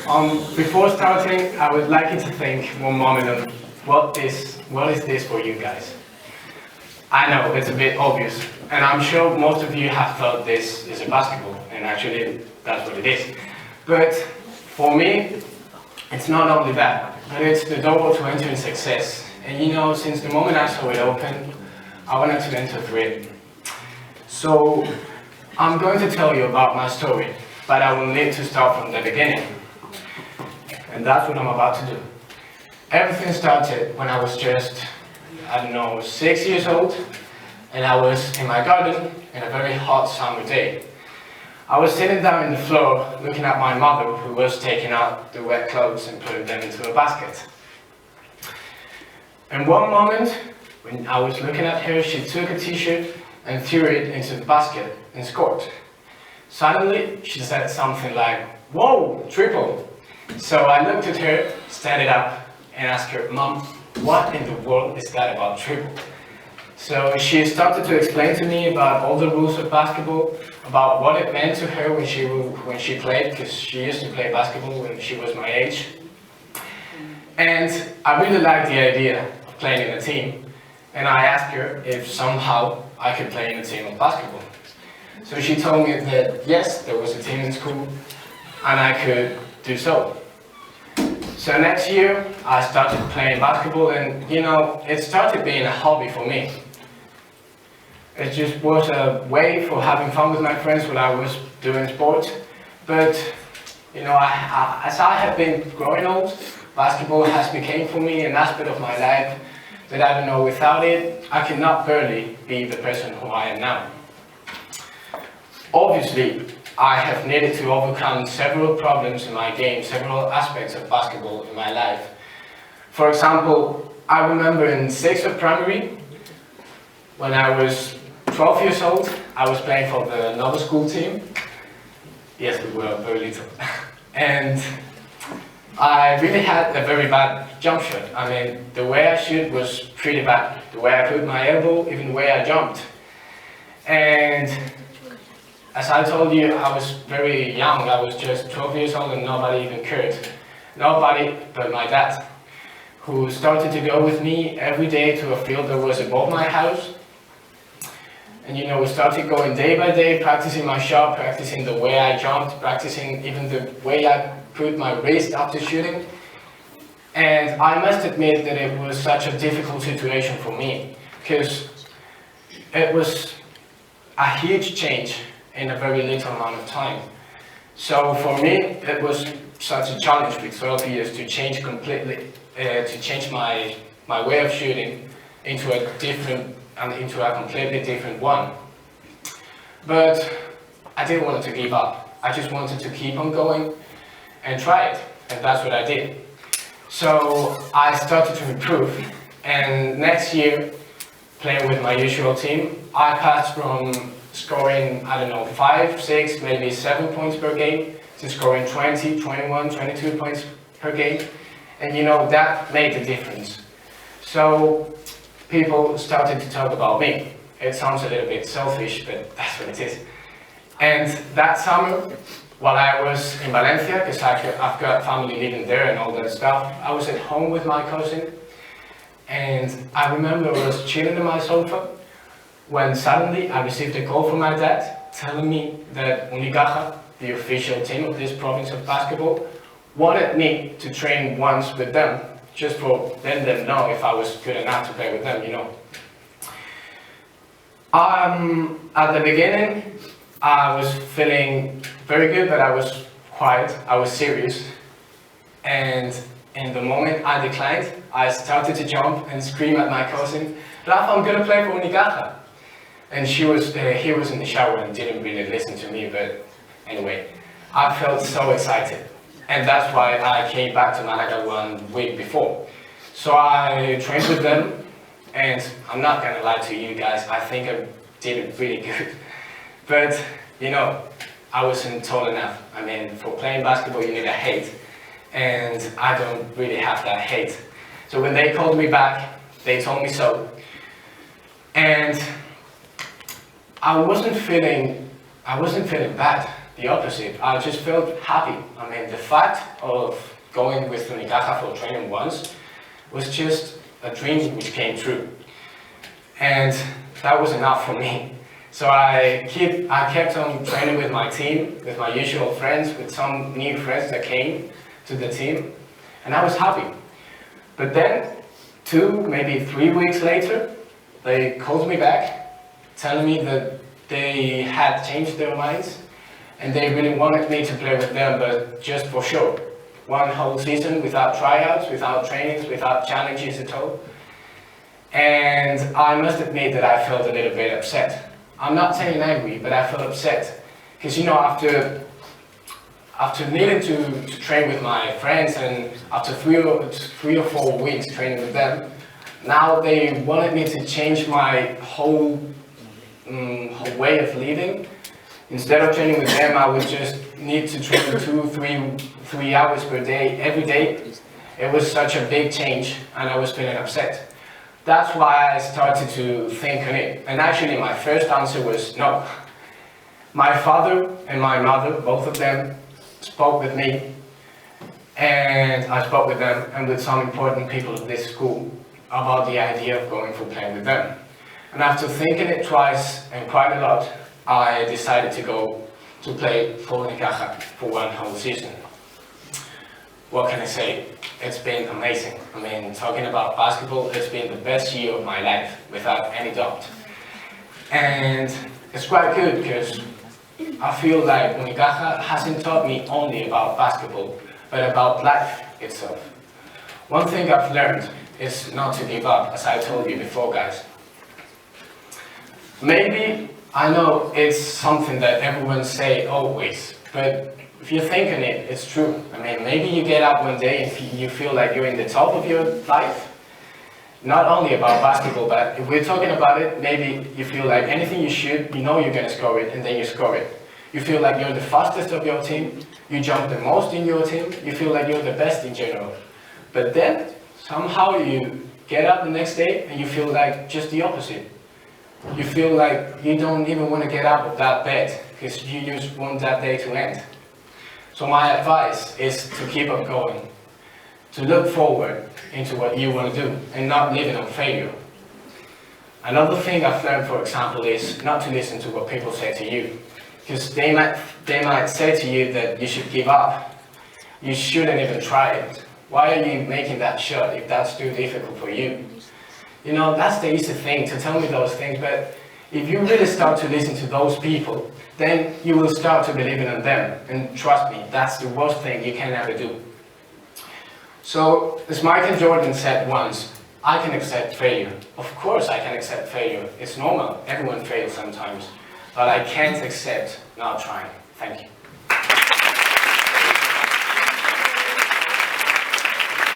Before starting, I would like you to think one moment on what is this for you guys? I know it's a bit obvious, and I'm sure most of you have thought this is a basketball, and actually that's what it is. But for me, it's not only that, but it's the door to entering success. And you know, since the moment I saw it open, I wanted to enter through it. So I'm going to tell you about my story, but I will need to start from the beginning. And that's what I'm about to do. Everything started when I was just, 6 years old, and I was in my garden in a very hot summer day. I was sitting down on the floor looking at my mother, who was taking out the wet clothes and putting them into a basket. And one moment, when I was looking at her, she took a t-shirt and threw it into the basket and scored. Suddenly, she said something like, "Whoa, triple!" So I looked at her, standing up, and asked her, "Mom, what in the world is that about triple?" So she started to explain to me about all the rules of basketball, about what it meant to her when she played, because she used to play basketball when she was my age. And I really liked the idea of playing in a team, and I asked her if somehow I could play in a team of basketball. So she told me that yes, there was a team in school, and I could do so. So next year, I started playing basketball, and it started being a hobby for me. It just was a way for having fun with my friends when I was doing sports. But, as I have been growing old, basketball has become for me an aspect of my life that without it, I could not barely be the person who I am now. Obviously, I have needed to overcome several problems in my game, several aspects of basketball in my life. For example, I remember in 6th of primary, when I was 12 years old, I was playing for the Novaschool team. Yes, we were very little. And I really had a very bad jump shot. The way I shoot was pretty bad. The way I put my elbow, even the way I jumped. And as I told you, I was very young. I was just 12 years old and nobody even cared. Nobody but my dad, who started to go with me every day to a field that was above my house. And we started going day by day, practicing my shot, practicing the way I jumped, practicing even the way I put my wrist after shooting. And I must admit that it was such a difficult situation for me, because it was a huge change in a very little amount of time. So for me, it was such a challenge with 12 years to change completely, to change my way of shooting into a completely different one. But I didn't want to give up. I just wanted to keep on going and try it, and that's what I did. So I started to improve, and next year, playing with my usual team, I passed from scoring, 5, 6, maybe 7 points per game to scoring 20, 21, 22 points per game. And that made the difference. So people started to talk about me. It sounds a little bit selfish, but that's what it is. And that summer, while I was in Valencia, because I've got family living there and all that stuff, I was at home with my cousin. And I remember I was chilling on my sofa when suddenly I received a call from my dad telling me that Unicaja, the official team of this province of basketball, wanted me to train once with them, just for letting them know if I was good enough to play with them, At the beginning, I was feeling very good, but I was quiet, I was serious. And in the moment I declined, I started to jump and scream at my cousin, "Rafa, I'm gonna play for Unicaja." And he was in the shower and didn't really listen to me, but anyway, I felt so excited. And that's why I came back to Malaga 1 week before. So I trained with them, and I'm not gonna lie to you guys, I think I did it really good. But, I wasn't tall enough. For playing basketball you need a height, and I don't really have that height. So when they called me back, they told me so. And I wasn't feeling bad. the opposite. I just felt happy. I mean, the fact of going with Unicaja for training once was just a dream which came true. And that was enough for me. So I kept on training with my team, with my usual friends, with some new friends that came to the team, and I was happy. But then, 2, maybe 3 weeks later, they called me back, telling me that they had changed their minds, and they really wanted me to play with them, but just for show. 1 whole season without tryouts, without trainings, without challenges at all. And I must admit that I felt a little bit upset. I'm not saying angry, but I felt upset. Because, you know, after needing to train with my friends, and after 3 or 4 weeks training with them, now they wanted me to change my whole way of living. Instead of training with them, I would just need to train 2-3 hours per day, every day. It was such a big change, and I was feeling upset. That's why I started to think on it. And actually, my first answer was no. My father and my mother, both of them, spoke with me, and I spoke with them and with some important people at this school about the idea of going for playing with them. And after thinking it twice and quite a lot, I decided to go to play for Unicaja for 1 whole season. What can I say? It's been amazing. I mean, talking about basketball, it's been the best year of my life, without any doubt. And it's quite good because I feel like Unicaja hasn't taught me only about basketball, but about life itself. One thing I've learned is not to give up, as I told you before, guys. Maybe I know it's something that everyone say always, but if you think on it, it's true. I mean, maybe you get up one day and you feel like you're in the top of your life. Not only about basketball, but if we're talking about it, maybe you feel like anything you shoot, you know you're going to score it, and then you score it. You feel like you're the fastest of your team, you jump the most in your team, you feel like you're the best in general. But then, somehow you get up the next day and you feel like just the opposite. You feel like you don't even want to get up of that bed, because you just want that day to end. So my advice is to keep on going, to look forward into what you want to do and not living on failure. Another thing I've learned, for example, is not to listen to what people say to you, because they might say to you that you should give up, you shouldn't even try it. Why are you making that shot if that's too difficult for you? You know, that's the easy thing to tell me those things, but if you really start to listen to those people, then you will start to believe in them. And trust me, that's the worst thing you can ever do. So, as Michael Jordan said once, I can accept failure. Of course I can accept failure. It's normal. Everyone fails sometimes. But I can't accept not trying. Thank you.